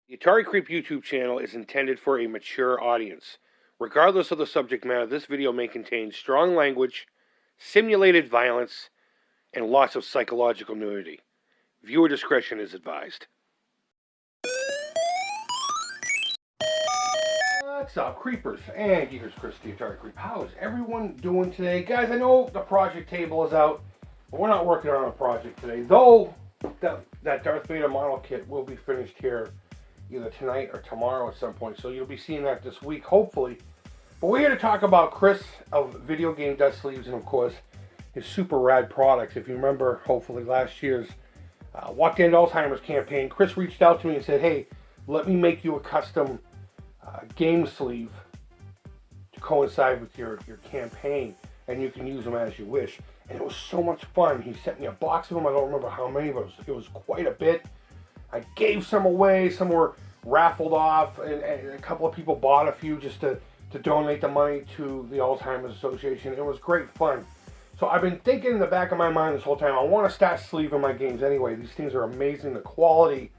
The Atari Creep YouTube channel is intended for a mature audience. Regardless of the subject matter, this video may contain strong language, simulated violence, and lots of psychological nudity. Viewer discretion is advised. What's up, Creepers and Geekers? Chris, the Atari Creep. How is everyone doing today? Guys, I know the project table is out, but we're not working on a project today. Though, that Darth Vader model kit will be finished here either tonight or tomorrow at some point, so you'll be seeing that this week, hopefully. But we're here to talk about Chris of Video Game Dust Sleeves and, of course, his super rad products. If you remember, hopefully, last year's Walk to End Alzheimer's campaign, Chris reached out to me and said, hey, let me make you a custom game sleeve to coincide with your campaign, and you can use them as you wish. And it was so much fun. He sent me a box of them. I don't remember how many, but it was quite a bit. I gave some away. Some were raffled off, and a couple of people bought a few just to donate the money to the Alzheimer's Association. It was great fun. So I've been thinking in the back of my mind this whole time, I want to start sleeving my games anyway. These things are amazing. The quality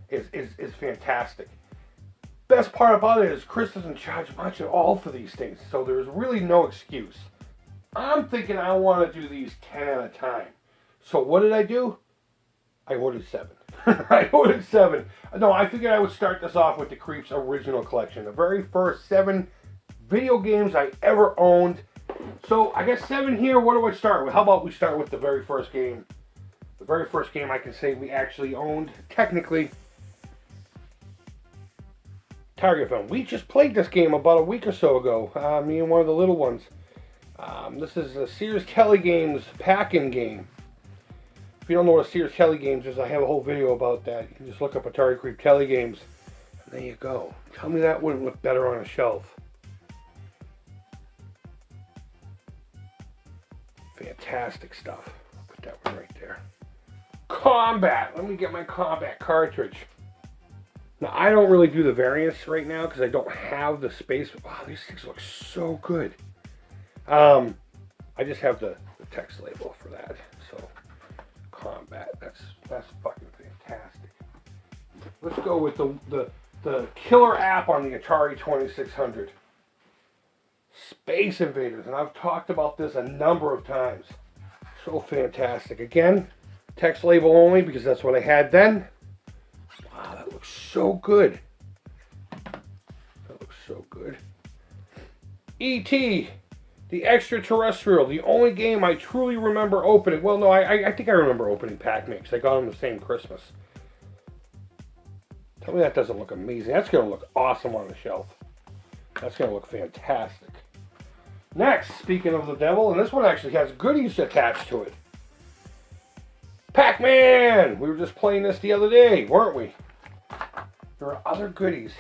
is fantastic. Best part about it is Chris doesn't charge much at all for these things, so there's really no excuse. I'm thinking I want to do these 10 at a time. So what did I do? I ordered 7. I ordered 7. No, I figured I would start this off with the Creeps original collection. The very first 7 video games I ever owned. So I got 7 here. What do I start with? How about we start with the very first game? The very first game I can say we actually owned, technically, Target Film. We just played this game about a week or so ago. Me and one of the little ones. This is a Sears Kelly Games Pac-man game. If you don't know what a Sears Kelly Games is, I have a whole video about that. You can just look up Atari Creep Kelly Games. And there you go. Tell me that wouldn't look better on a shelf. Fantastic stuff. I'll put that one right there. Combat. Let me get my Combat cartridge. Now, I don't really do the variants right now because I don't have the space. Wow, these things look so good. I just have the text label for that. So, Combat. That's fucking fantastic. Let's go with the killer app on the Atari 2600. Space Invaders. And I've talked about this a number of times. So fantastic. Again, text label only because that's what I had then. Wow, that looks so good. That looks so good. E.T. The Extraterrestrial. The only game I truly remember opening. Well, no, I think I remember opening Pac-Man because I got them the same Christmas. Tell me that doesn't look amazing. That's going to look awesome on the shelf. That's going to look fantastic. Next, speaking of the devil, and this one actually has goodies attached to it. Pac-Man! We were just playing this the other day, weren't we? There are other goodies.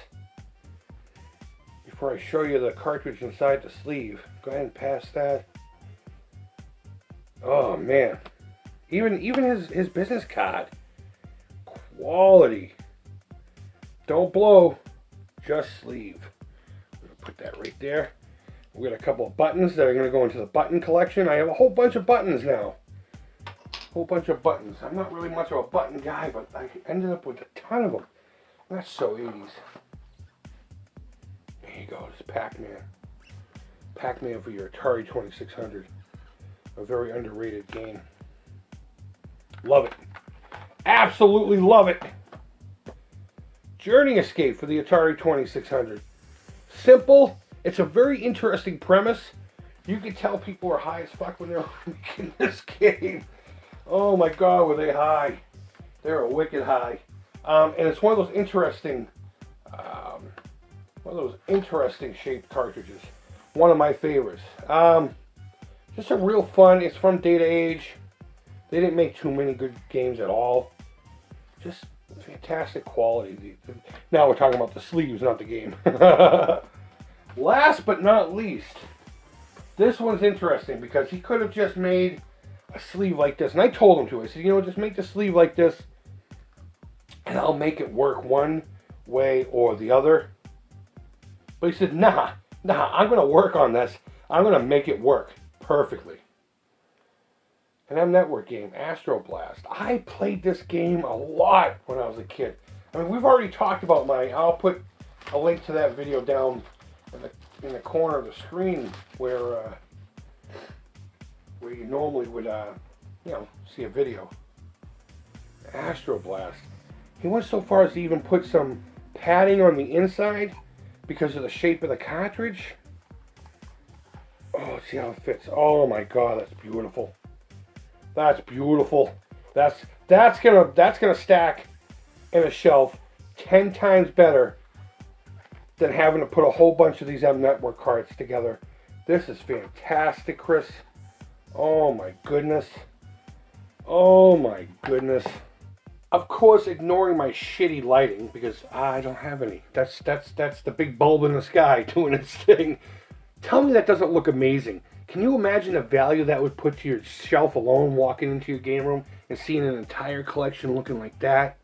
Before I show you the cartridge inside the sleeve, go ahead and pass that. Oh man, even his business card, quality. Don't blow, just sleeve. I'm gonna put that right there. We got a couple of buttons that are gonna go into the button collection. I have a whole bunch of buttons now. Whole bunch of buttons. I'm not really much of a button guy, but I ended up with a ton of them. That's so 80s. There you go, it's Pac-Man. Pac-Man for your Atari 2600. A very underrated game. Love it. Absolutely love it. Journey Escape for the Atari 2600. Simple. It's a very interesting premise. You can tell people are high as fuck when they're making this game. Oh my god, were they high. They're a wicked high. And it's one of those interesting shaped cartridges. One of my favorites. Just a real fun. It's from Data Age. They didn't make too many good games at all. Just fantastic quality. Now we're talking about the sleeves, not the game. Last but not least, this one's interesting because he could have just made a sleeve like this. And I told him to. I said, you know, just make the sleeve like this and I'll make it work one way or the other. But he said, nah, I'm going to work on this. I'm going to make it work perfectly. An M Network game, Astro Blast. I played this game a lot when I was a kid. I mean, we've already talked about I'll put a link to that video down in the corner of the screen where you normally would, see a video. Astro Blast. He went so far as to even put some padding on the inside because of the shape of the cartridge. Oh, see how it fits. Oh my God, that's beautiful. That's beautiful. That's gonna stack in a shelf 10 times better than having to put a whole bunch of these M Network cards together. This is fantastic, Chris. Oh my goodness. Oh my goodness. Of course, ignoring my shitty lighting because I don't have any. That's the big bulb in the sky doing its thing. Tell me that doesn't look amazing. Can you imagine the value that would put to your shelf alone, walking into your game room and seeing an entire collection looking like that?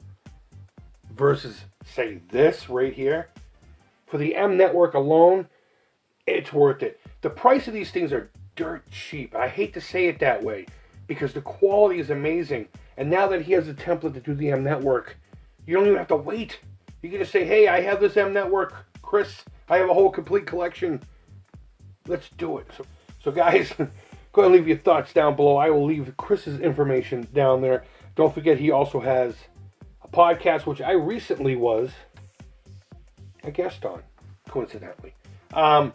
Versus, say, this right here. For the M Network alone, it's worth it. The price of these things are dirt cheap. I hate to say it that way because the quality is amazing. And now that he has a template to do the M Network, you don't even have to wait. You can just say, hey, I have this M Network. Chris, I have a whole complete collection. Let's do it. So guys, go ahead and leave your thoughts down below. I will leave Chris's information down there. Don't forget he also has a podcast, which I recently was a guest on, coincidentally. So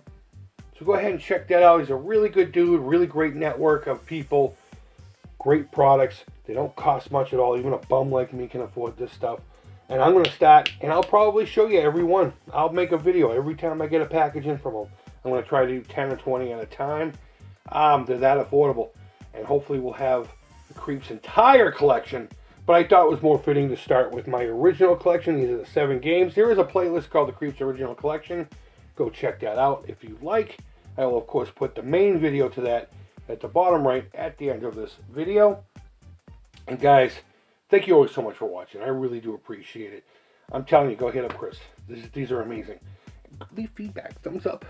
go ahead and check that out. He's a really good dude, really great network of people, great products. They don't cost much at all. Even a bum like me can afford this stuff. And I'm going to start, and I'll probably show you every one. I'll make a video every time I get a package in from them. I'm going to try to do 10 or 20 at a time. They're that affordable. And hopefully we'll have the Creep's entire collection. But I thought it was more fitting to start with my original collection. These are the 7 games. There is a playlist called the Creep's Original Collection. Go check that out if you like. I will, of course, put the main video to that at the bottom right at the end of this video. And guys, thank you always so much for watching. I really do appreciate it. I'm telling you, go hit up Chris. These are amazing. Leave feedback. Thumbs up.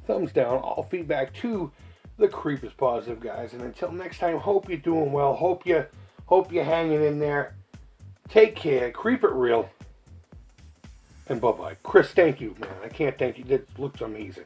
Thumbs down. All feedback to the Creep is positive, guys. And until next time, hope you're doing well. Hope you're hanging in there. Take care. Creep it real. And bye-bye. Chris, thank you, man. I can't thank you. That looks amazing.